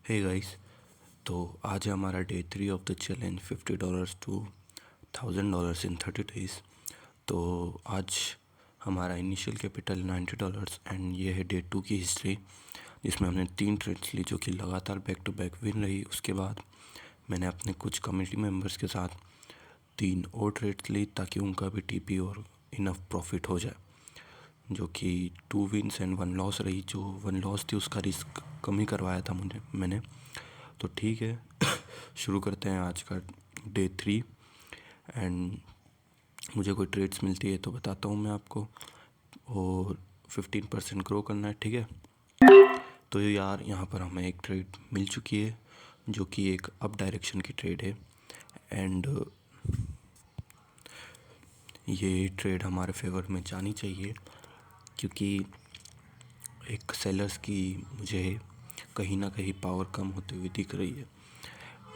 Hey guys. तो आज है हमारा day 3 of the challenge $50 to $1000 in 30 days। तो आज हमारा इनिशियल कैपिटल $90 एंड ये है डे 2 की हिस्ट्री, जिसमें हमने 3 ट्रेड्स ली जो कि लगातार बैक टू बैक विन रही। उसके बाद मैंने अपने कुछ कम्युनिटी मेम्बर्स के साथ 3 और ट्रेड्स ली ताकि उनका भी टीपी और इनफ प्रॉफिट हो जाए, जो कि 2 विन्स एंड 1 लॉस रही। जो 1 लॉस थी उसका रिस्क कम ही करवाया था मैंने। तो ठीक है, शुरू करते हैं आज का डे 3। एंड मुझे कोई ट्रेड्स मिलती है तो बताता हूँ मैं आपको, और 15% ग्रो करना है, ठीक है। तो यार यहाँ पर हमें एक ट्रेड मिल चुकी है जो कि एक अप डायरेक्शन की ट्रेड है। एंड ये ट्रेड हमारे फेवर में जानी चाहिए क्योंकि एक सेलर्स की मुझे कहीं ना कहीं पावर कम होती हुई दिख रही है,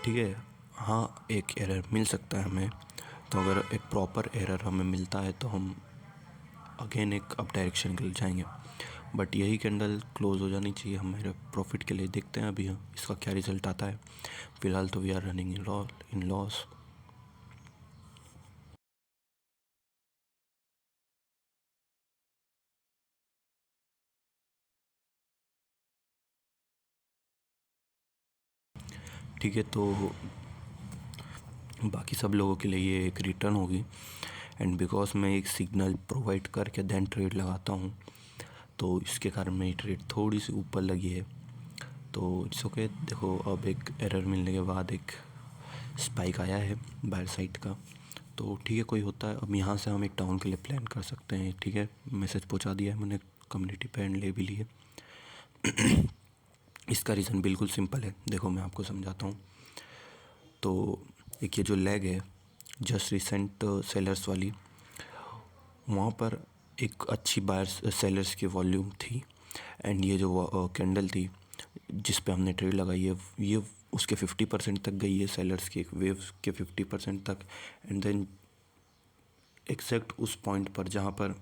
ठीक है। हाँ, एक एरर मिल सकता है हमें, तो अगर एक प्रॉपर एरर हमें मिलता है तो हम अगेन एक अप डायरेक्शन के लिए जाएंगे। बट यही कैंडल क्लोज हो जानी चाहिए हमारे प्रॉफिट के लिए। देखते हैं अभी इसका क्या रिजल्ट आता है। फिलहाल तो we are running in loss. ठीक है, तो बाकी सब लोगों के लिए ये एक रिटर्न होगी। एंड बिकॉज मैं एक सिग्नल प्रोवाइड करके देन ट्रेड लगाता हूँ, तो इसके कारण मेरी ट्रेड थोड़ी सी ऊपर लगी है। तो इट्स ओके। देखो, अब एक एरर मिलने के बाद एक स्पाइक आया है बायर साइड का, तो ठीक है, कोई होता है। अब यहाँ से हम एक टाउन के लिए प्लान कर सकते हैं, ठीक है। मैसेज पहुँचा दिया है मैंने कम्युनिटी पे एंड ले भी लिए। इसका रीज़न बिल्कुल सिंपल है, देखो मैं आपको समझाता हूँ। तो एक ये जो लेग है जस्ट रिसेंट सेलर्स वाली, वहाँ पर एक अच्छी बायर्स सेलर्स की वॉल्यूम थी। एंड ये जो कैंडल थी जिस पे हमने ट्रेड लगाई है, ये उसके 50% तक गई है, सेलर्स की एक वेव के 50% तक। एंड देन एग्जैक्ट उस पॉइंट पर जहाँ पर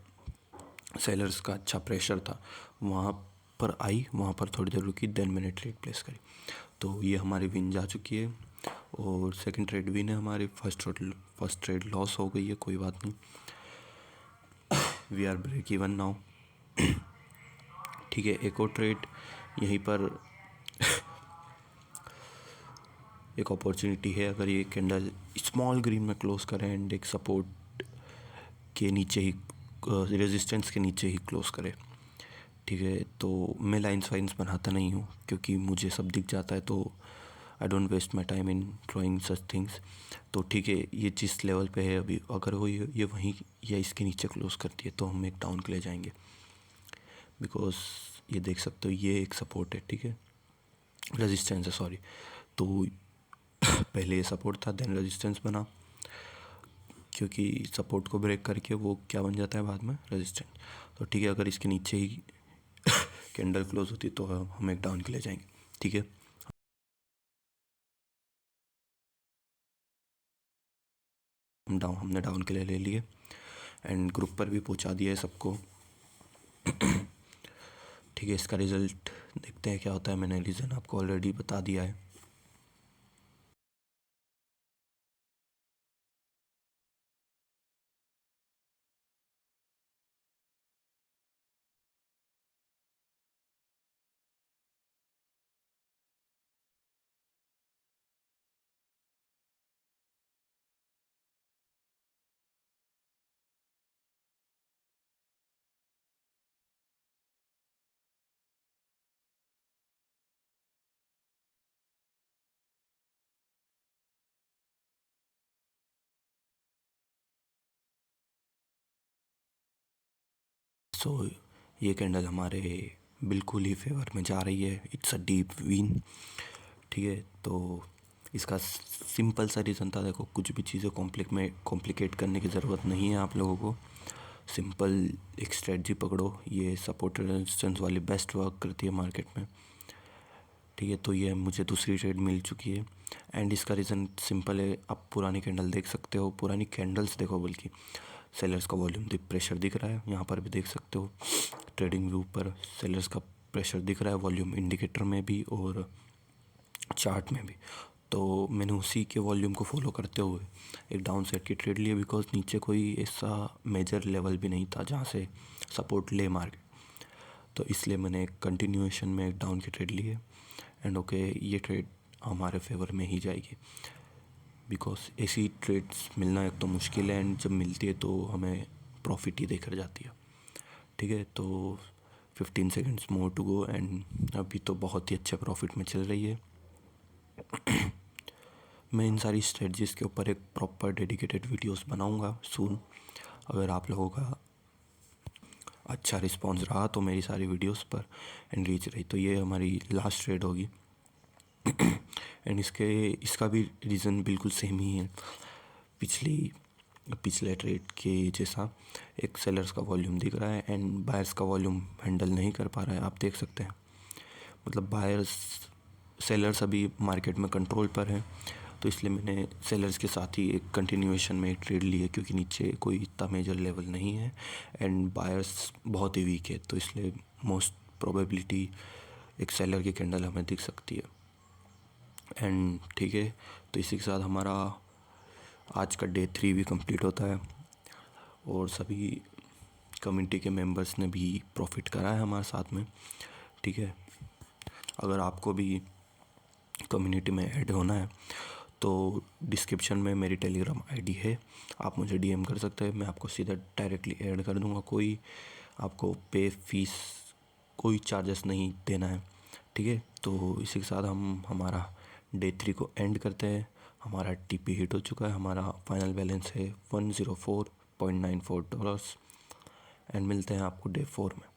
सेलर्स का अच्छा प्रेशर था वहाँ पर आई, वहाँ पर थोड़ी देर रुकी, देन मैंने ट्रेड प्लेस करी। तो ये हमारी विन जा चुकी है और सेकंड ट्रेड विन है हमारी। फर्स्ट ट्रेड लॉस हो गई है, कोई बात नहीं, we are break even now. ठीक है, एक और ट्रेड यहीं पर एक अपॉर्चुनिटी है। अगर ये कैंडल स्मॉल ग्रीन में क्लोज करें एंड एक सपोर्ट के नीचे ही, रेजिस्टेंस के नीचे ही क्लोज करे, ठीक है। तो मैं लाइन्स वाइन्स बनाता नहीं हूँ क्योंकि मुझे सब दिख जाता है, तो I don't waste my time in drawing such things. तो ठीक है, ये जिस लेवल पे है अभी, अगर वो ये वहीं या इसके नीचे क्लोज करती है तो हम एक डाउन के लिए जाएंगे। बिकॉज ये देख सकते हो ये एक सपोर्ट है, ठीक है, रेजिस्टेंस है, सॉरी। तो पहले ये सपोर्ट था, देन रेजिस्टेंस बना, क्योंकि सपोर्ट को ब्रेक करके वो क्या बन जाता है बाद में, रेजिस्टेंस। तो ठीक है, अगर इसके नीचे ही कैंडल क्लोज होती तो हम एक डाउन के लिए जाएंगे, ठीक है। हमने डाउन के लिए ले लिए एंड ग्रुप पर भी पहुंचा दिया है सबको। ठीक है, इसका रिज़ल्ट देखते हैं क्या होता है। मैंने रीज़न आपको ऑलरेडी बता दिया है। सो ये कैंडल हमारे बिल्कुल ही फेवर में जा रही है, इट्स अ डीप विन, ठीक है। तो इसका सिंपल सा रीज़न था, देखो कुछ भी चीज़ें कॉम्प्लिकेट करने की ज़रूरत नहीं है आप लोगों को। सिंपल एक स्ट्रेटजी पकड़ो, ये सपोर्ट रेजिस्टेंस वाली बेस्ट वर्क करती है मार्केट में, ठीक है। तो ये मुझे दूसरी ट्रेड मिल चुकी है एंड इसका रीज़न सिंपल है। आप पुरानी कैंडल देख सकते हो, पुरानी कैंडल्स देखो, बल्कि सेलर्स का वॉल्यूम प्रेशर दिख रहा है, यहाँ पर भी देख सकते हो ट्रेडिंग व्यू पर सेलर्स का प्रेशर दिख रहा है, वॉल्यूम इंडिकेटर में भी और चार्ट में भी। तो मैंने उसी के वॉल्यूम को फॉलो करते हुए एक डाउन साइड की ट्रेड ली, बिकॉज नीचे कोई ऐसा मेजर लेवल भी नहीं था जहाँ से सपोर्ट ले मार्केट। तो इसलिए मैंने एक कंटिन्यूएशन में एक डाउन की ट्रेड ली है। एंड ओके, ये ट्रेड हमारे फेवर में ही जाएगी, बिकॉज ऐसी ट्रेड्स मिलना एक तो मुश्किल है, एंड जब मिलती है तो हमें प्रॉफिट ही देकर जाती है। ठीक है, तो 15 seconds more to go, and अभी तो बहुत ही अच्छे प्रॉफिट में चल रही है। मैं इन सारी स्ट्रेटजीज़ के ऊपर एक प्रॉपर डेडिकेटेड वीडियोस बनाऊंगा सून। अगर आप लोगों का अच्छा रिस्पॉन्स रहा तो मेरी सारी वीडियोस पर एंड रीच रही, तो ये हमारी लास्ट ट्रेड होगी। एंड इसका भी रीज़न बिल्कुल सेम ही है पिछले ट्रेड के जैसा। एक सेलर्स का वॉल्यूम दिख रहा है एंड बायर्स का वॉल्यूम हैंडल नहीं कर पा रहा है, आप देख सकते हैं। मतलब सेलर्स अभी मार्केट में कंट्रोल पर है, तो इसलिए मैंने सेलर्स के साथ ही एक कंटिन्यूएशन में एक ट्रेड ली है, क्योंकि नीचे कोई इतना मेजर लेवल नहीं है एंड बायर्स बहुत ही वीक है, तो इसलिए मोस्ट प्रोबेबिलिटी एक सेलर की कैंडल हमें दिख सकती है। एंड ठीक है, तो इसी के साथ हमारा आज का डे 3 भी कंप्लीट होता है, और सभी कम्युनिटी के मेंबर्स ने भी प्रॉफिट करा है हमारे साथ में। ठीक है, अगर आपको भी कम्युनिटी में ऐड होना है तो डिस्क्रिप्शन में मेरी टेलीग्राम आईडी है, आप मुझे डीएम कर सकते हैं, मैं आपको सीधा डायरेक्टली ऐड कर दूंगा। कोई आपको पे फीस, कोई चार्जेस नहीं देना है। ठीक है, तो इसी के साथ हम हमारा डे 3 को एंड करते हैं। हमारा टीपी हिट हो चुका है, हमारा फाइनल बैलेंस है $104.94। एंड मिलते हैं आपको डे 4 में।